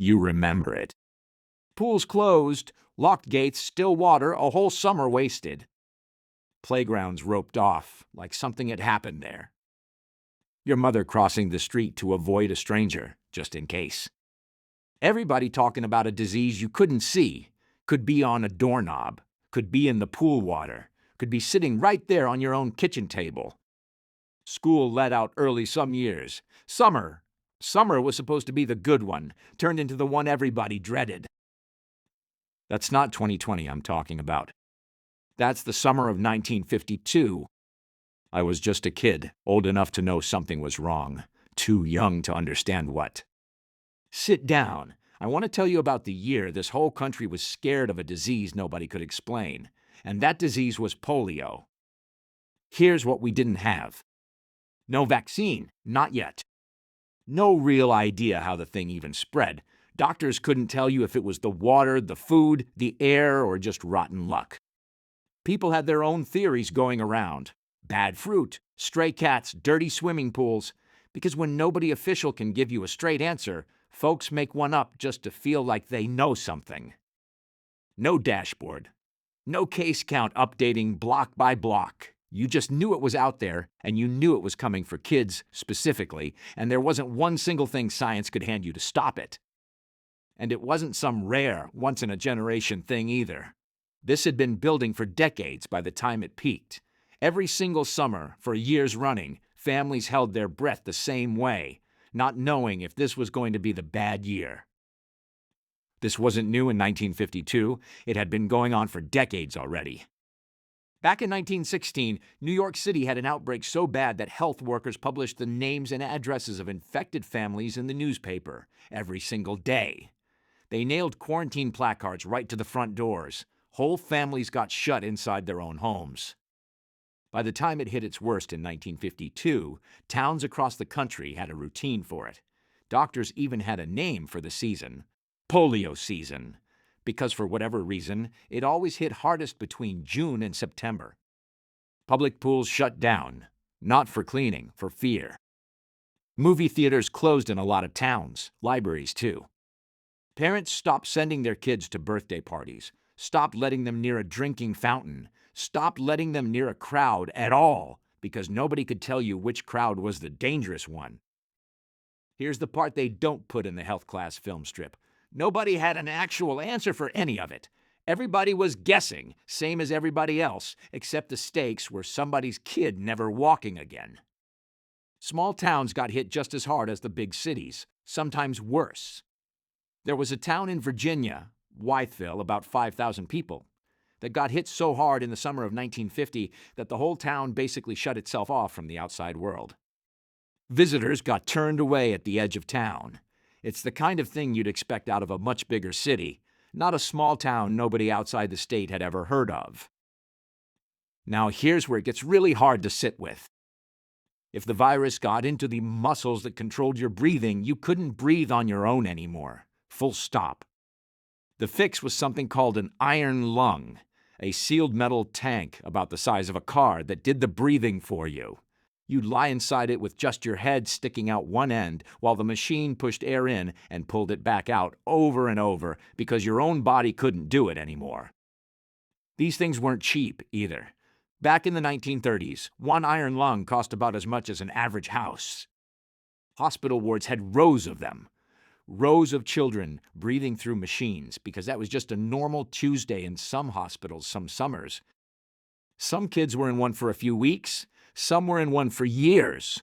You remember it. Pools closed, locked gates, still water, a whole summer wasted. Playgrounds roped off, like something had happened there. Your mother crossing the street to avoid a stranger, just in case. Everybody talking about a disease you couldn't see, could be on a doorknob, could be in the pool water, could be sitting right there on your own kitchen table. School let out early some years. Summer was supposed to be the good one, turned into the one everybody dreaded. That's not 2020 I'm talking about. That's the summer of 1952. I was just a kid, old enough to know something was wrong, too young to understand what. Sit down. I want to tell you about the year this whole country was scared of a disease nobody could explain, and that disease was polio. Here's what we didn't have. No vaccine, not yet. No real idea how the thing even spread. Doctors couldn't tell you if it was the water, the food, the air, or just rotten luck. People had their own theories going around. Bad fruit, stray cats, dirty swimming pools. Because when nobody official can give you a straight answer, folks make one up just to feel like they know something. No dashboard. No case count updating block by block. You just knew it was out there, and you knew it was coming for kids specifically, and there wasn't one single thing science could hand you to stop it. And it wasn't some rare, once-in-a-generation thing either. This had been building for decades by the time it peaked. Every single summer, for years running, families held their breath the same way, not knowing if this was going to be the bad year. This wasn't new in 1952. It had been going on for decades already. Back in 1916, New York City had an outbreak so bad that health workers published the names and addresses of infected families in the newspaper every single day. They nailed quarantine placards right to the front doors. Whole families got shut inside their own homes. By the time it hit its worst in 1952, towns across the country had a routine for it. Doctors even had a name for the season, polio season, because for whatever reason, it always hit hardest between June and September. Public pools shut down, not for cleaning, for fear. Movie theaters closed in a lot of towns, libraries too. Parents stopped sending their kids to birthday parties, stopped letting them near a drinking fountain, stopped letting them near a crowd at all, because nobody could tell you which crowd was the dangerous one. Here's the part they don't put in the health class film strip. Nobody had an actual answer for any of it. Everybody was guessing, same as everybody else, except the stakes were somebody's kid never walking again. Small towns got hit just as hard as the big cities, sometimes worse. There was a town in Virginia, Wytheville, about 5,000 people, that got hit so hard in the summer of 1950 that the whole town basically shut itself off from the outside world. Visitors got turned away at the edge of town. It's the kind of thing you'd expect out of a much bigger city, not a small town nobody outside the state had ever heard of. Now here's where it gets really hard to sit with. If the virus got into the muscles that controlled your breathing, you couldn't breathe on your own anymore. Full stop. The fix was something called an iron lung, a sealed metal tank about the size of a car that did the breathing for you. You'd lie inside it with just your head sticking out one end while the machine pushed air in and pulled it back out over and over because your own body couldn't do it anymore. These things weren't cheap either. Back in the 1930s, one iron lung cost about as much as an average house. Hospital wards had rows of them. Rows of children breathing through machines because that was just a normal Tuesday in some hospitals some summers. Some kids were in one for a few weeks. Some were in one for years.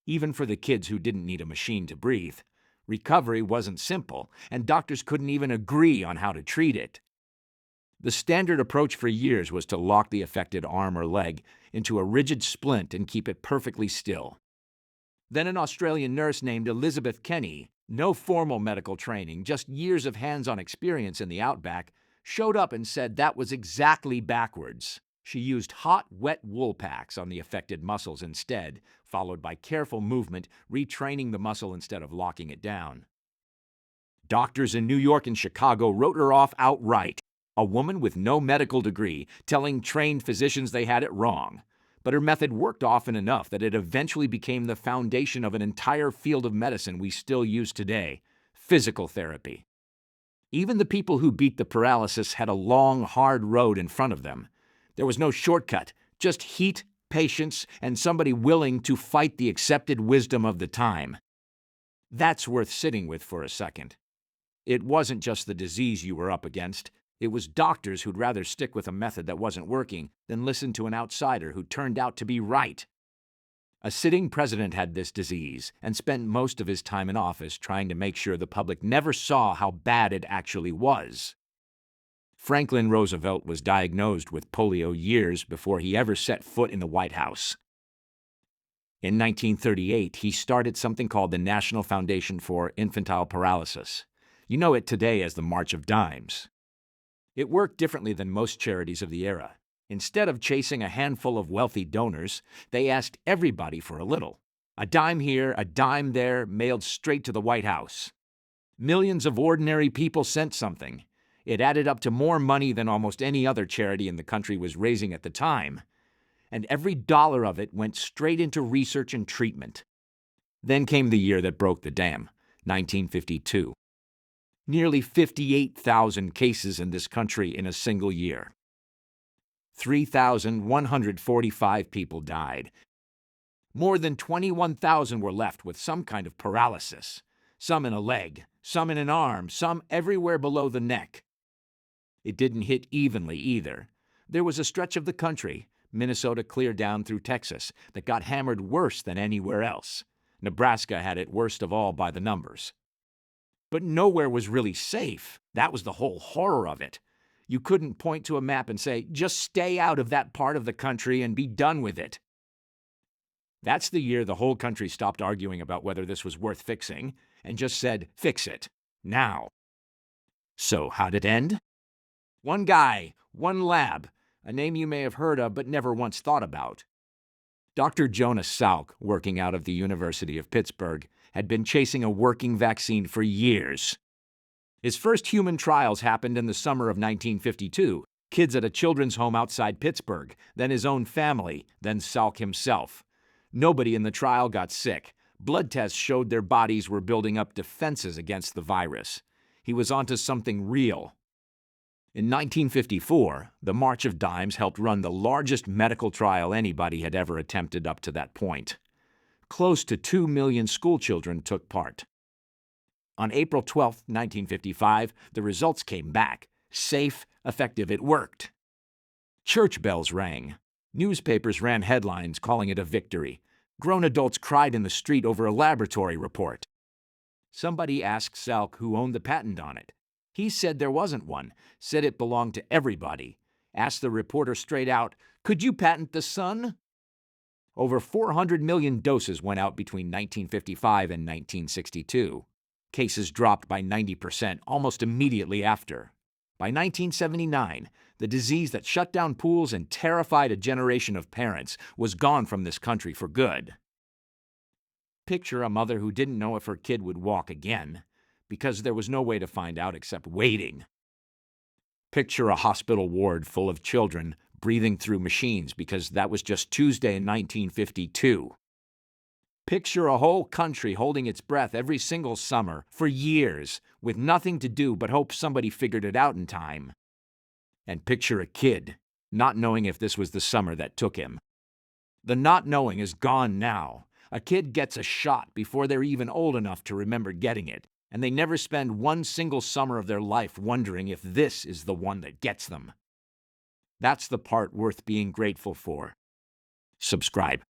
Even for the kids who didn't need a machine to breathe, recovery wasn't simple, and doctors couldn't even agree on how to treat it. The standard approach for years was to lock the affected arm or leg into a rigid splint and keep it perfectly still. Then an Australian nurse named Elizabeth Kenny, no formal medical training, just years of hands-on experience in the outback, showed up and said that was exactly backwards. She used hot, wet wool packs on the affected muscles instead, followed by careful movement, retraining the muscle instead of locking it down. Doctors in New York and Chicago wrote her off outright. A woman with no medical degree telling trained physicians they had it wrong. But her method worked often enough that it eventually became the foundation of an entire field of medicine we still use today, physical therapy. Even the people who beat the paralysis had a long, hard road in front of them. There was no shortcut, just heat, patience, and somebody willing to fight the accepted wisdom of the time. That's worth sitting with for a second. It wasn't just the disease you were up against. It was doctors who'd rather stick with a method that wasn't working than listen to an outsider who turned out to be right. A sitting president had this disease and spent most of his time in office trying to make sure the public never saw how bad it actually was. Franklin Roosevelt was diagnosed with polio years before he ever set foot in the White House. In 1938, he started something called the National Foundation for Infantile Paralysis. You know it today as the March of Dimes. It worked differently than most charities of the era. Instead of chasing a handful of wealthy donors, they asked everybody for a little. A dime here, a dime there, mailed straight to the White House. Millions of ordinary people sent something. It added up to more money than almost any other charity in the country was raising at the time. And every dollar of it went straight into research and treatment. Then came the year that broke the dam, 1952. Nearly 58,000 cases in this country in a single year. 3,145 people died. More than 21,000 were left with some kind of paralysis, some in a leg, some in an arm, some everywhere below the neck. It didn't hit evenly either. There was a stretch of the country, Minnesota clear down through Texas, that got hammered worse than anywhere else. Nebraska had it worst of all by the numbers. But nowhere was really safe. That was the whole horror of it. You couldn't point to a map and say, just stay out of that part of the country and be done with it. That's the year the whole country stopped arguing about whether this was worth fixing and just said, fix it, now. So how'd it end? One guy, one lab, a name you may have heard of but never once thought about. Dr. Jonas Salk, working out of the University of Pittsburgh, had been chasing a working vaccine for years. His first human trials happened in the summer of 1952, kids at a children's home outside Pittsburgh, then his own family, then Salk himself. Nobody in the trial got sick. Blood tests showed their bodies were building up defenses against the virus. He was onto something real. In 1954, the March of Dimes helped run the largest medical trial anybody had ever attempted up to that point. Close to 2 million schoolchildren took part. On April 12, 1955, the results came back. Safe, effective, it worked. Church bells rang. Newspapers ran headlines calling it a victory. Grown adults cried in the street over a laboratory report. Somebody asked Salk who owned the patent on it. He said there wasn't one, said it belonged to everybody. Asked the reporter straight out, "Could you patent the sun?" Over 400 million doses went out between 1955 and 1962. Cases dropped by 90% almost immediately after. By 1979, the disease that shut down pools and terrified a generation of parents was gone from this country for good. Picture a mother who didn't know if her kid would walk again, because there was no way to find out except waiting. Picture a hospital ward full of children breathing through machines because that was just Tuesday in 1952. Picture a whole country holding its breath every single summer for years with nothing to do but hope somebody figured it out in time. And picture a kid not knowing if this was the summer that took him. The not knowing is gone now. A kid gets a shot before they're even old enough to remember getting it, and they never spend one single summer of their life wondering if this is the one that gets them. That's the part worth being grateful for. Subscribe.